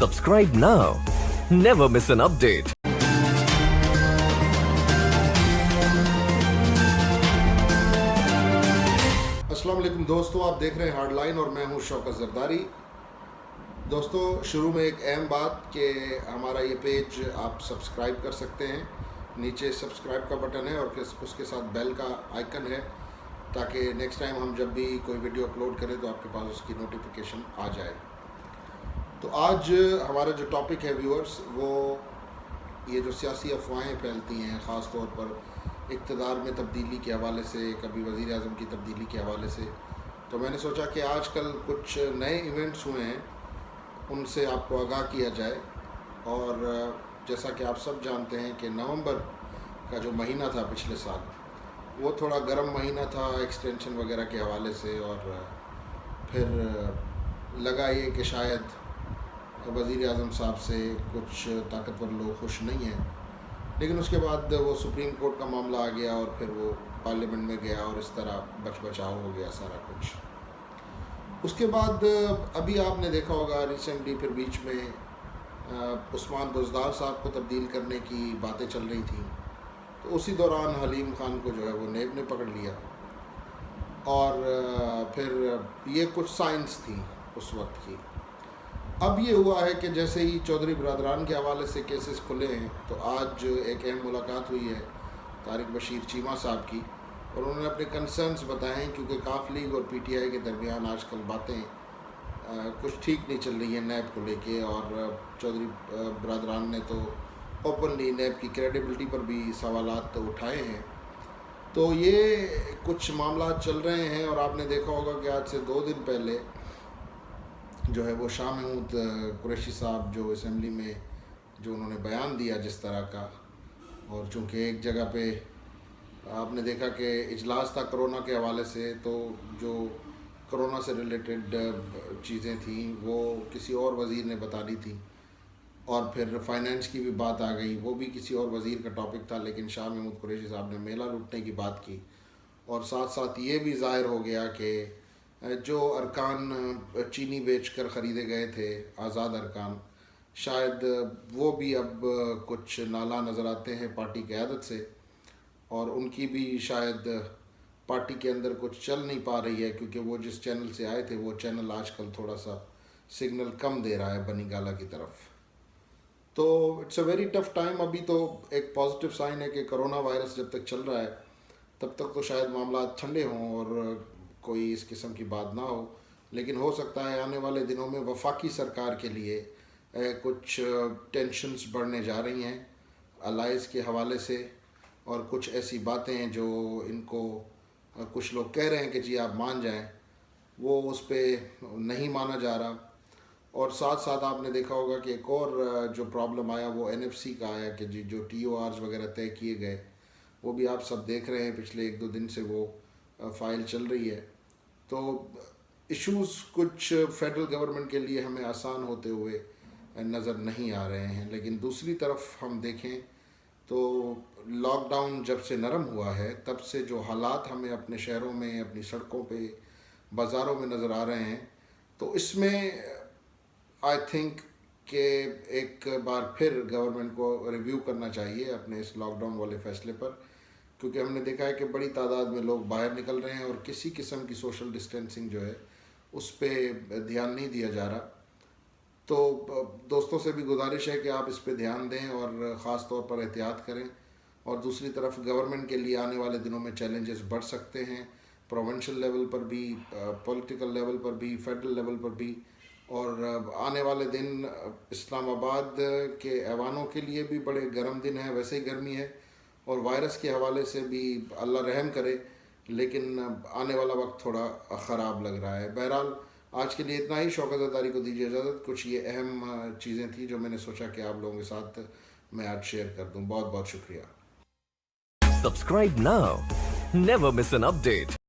Subscribe now. Never miss an update. अस्सलाम वालेकुम दोस्तों, आप देख रहे हैं हार्ड लाइन और मैं हूं शौकत जरदारी। दोस्तों, शुरू में एक अहम बात कि हमारा ये पेज आप सब्सक्राइब कर सकते हैं। नीचे सब्सक्राइब का बटन है और फिर उसके साथ बेल का आइकन है, ताकि नेक्स्ट टाइम हम जब भी कोई वीडियो अपलोड करें तो आपके पास उसकी नोटिफिकेशन आ जाए। तो आज हमारा जो टॉपिक है व्यूअर्स, वो ये जो सियासी अफवाहें फैलती हैं, ख़ास तौर पर इक़्तिदार में तब्दीली के हवाले से, कभी वज़ीर आज़म की तब्दीली के हवाले से। तो मैंने सोचा कि आजकल कुछ नए इवेंट्स हुए हैं, उनसे आपको आगाह किया जाए। और जैसा कि आप सब जानते हैं कि नवंबर का जो महीना था पिछले साल, वो थोड़ा गर्म महीना था एक्सटेंशन वगैरह के हवाले से। और फिर लगा ये कि शायद वज़ीर आज़म साहब से कुछ ताकतवर लोग खुश नहीं हैं, लेकिन उसके बाद वो सुप्रीम कोर्ट का मामला आ गया और फिर वो पार्लियामेंट में गया और इस तरह बचाव हो गया सारा कुछ। उसके बाद अभी आपने देखा होगा रिसेंटली, फिर बीच में उस्मान बुज़दार साहब को तब्दील करने की बातें चल रही थी। तो उसी दौरान हलीम खान को जो है वो नेब ने पकड़ लिया। और फिर ये कुछ साइंस थी उस वक्त की। अब ये हुआ है कि जैसे ही चौधरी बरदरान के हवाले से केसेस खुले हैं, तो आज एक अहम मुलाकात हुई है तारिक बशीर चीमा साहब की, और उन्होंने अपने कंसर्न्स बताए हैं, क्योंकि काफ लीग और पीटीआई के दरमियान आजकल बातें कुछ ठीक नहीं चल रही हैं नैब को लेके। और चौधरी बरदरान ने तो ओपनली नैब की क्रेडिबिलिटी पर भी सवालात उठाए हैं। तो ये कुछ मामला चल रहे हैं। और आपने देखा होगा कि आज से 2 दिन पहले जो है वो शाह महमूद कुरैशी साहब जो असेंबली में जो उन्होंने बयान दिया जिस तरह का, और चूँकि एक जगह पे आपने देखा कि इजलास था कोरोना के हवाले से, तो जो कोरोना से रिलेटेड चीज़ें थी वो किसी और वज़ीर ने बता दी थी। और फिर फाइनेंस की भी बात आ गई, वो भी किसी और वज़ीर का टॉपिक था, लेकिन शाह महमूद कुरैशी साहब ने मेला लूटने की बात की। और साथ साथ ये भी ज़ाहिर हो गया कि जो अरकान चीनी बेचकर ख़रीदे गए थे, आज़ाद अरकान, शायद वो भी अब कुछ नाला नज़र आते हैं पार्टी क़यादत से। और उनकी भी शायद पार्टी के अंदर कुछ चल नहीं पा रही है, क्योंकि वो जिस चैनल से आए थे वो चैनल आजकल थोड़ा सा सिग्नल कम दे रहा है बनी गाला की तरफ। तो it's a very tough time. अभी तो एक पॉजिटिव साइन है कि कोरोना वायरस जब तक चल रहा है तब तक तो शायद मामला ठंडे हों और कोई इस किस्म की बात ना हो। लेकिन हो सकता है आने वाले दिनों में वफाकी सरकार के लिए कुछ टेंशन्स बढ़ने जा रही हैं अलाइज़ के हवाले से। और कुछ ऐसी बातें हैं जो इनको कुछ लोग कह रहे हैं कि जी आप मान जाएं, वो उस पर नहीं माना जा रहा। और साथ साथ आपने देखा होगा कि एक और जो प्रॉब्लम आया वो एनएफसी का आया कि जी जो टीओआर्स वगैरह तय किए गए, वो भी आप सब देख रहे हैं, पिछले 1-2 दिन से वो फ़ाइल चल रही है। तो इश्यूज़ कुछ फेडरल गवर्नमेंट के लिए हमें आसान होते हुए नज़र नहीं आ रहे हैं। लेकिन दूसरी तरफ हम देखें तो लॉकडाउन जब से नरम हुआ है, तब से जो हालात हमें अपने शहरों में, अपनी सड़कों पे, बाज़ारों में नज़र आ रहे हैं, तो इसमें आई थिंक कि एक बार फिर गवर्नमेंट को रिव्यू करना चाहिए अपने इस लॉकडाउन वाले फ़ैसले पर। क्योंकि हमने देखा है कि बड़ी तादाद में लोग बाहर निकल रहे हैं और किसी किस्म की सोशल डिस्टेंसिंग जो है उस पर ध्यान नहीं दिया जा रहा। तो दोस्तों से भी गुजारिश है कि आप इस पे ध्यान दें और ख़ास तौर पर एहतियात करें। और दूसरी तरफ गवर्नमेंट के लिए आने वाले दिनों में चैलेंजेस बढ़ सकते हैं, प्रोविंशियल लेवल पर भी, पॉलिटिकल लेवल पर भी, फेडरल लेवल पर भी। और आने वाले दिन इस्लामाबाद के ऐवानों के लिए भी बड़े गर्म दिन हैं, वैसे ही गर्मी है, और वायरस के हवाले से भी अल्लाह रहम करे, लेकिन आने वाला वक्त थोड़ा ख़राब लग रहा है। बहरहाल आज के लिए इतना ही। शौकत ज़रदारी को दीजिए इजाज़त। कुछ ये अहम चीज़ें थी जो मैंने सोचा कि आप लोगों के साथ मैं आज शेयर कर दूं। बहुत बहुत शुक्रिया। Subscribe now. Never miss an update.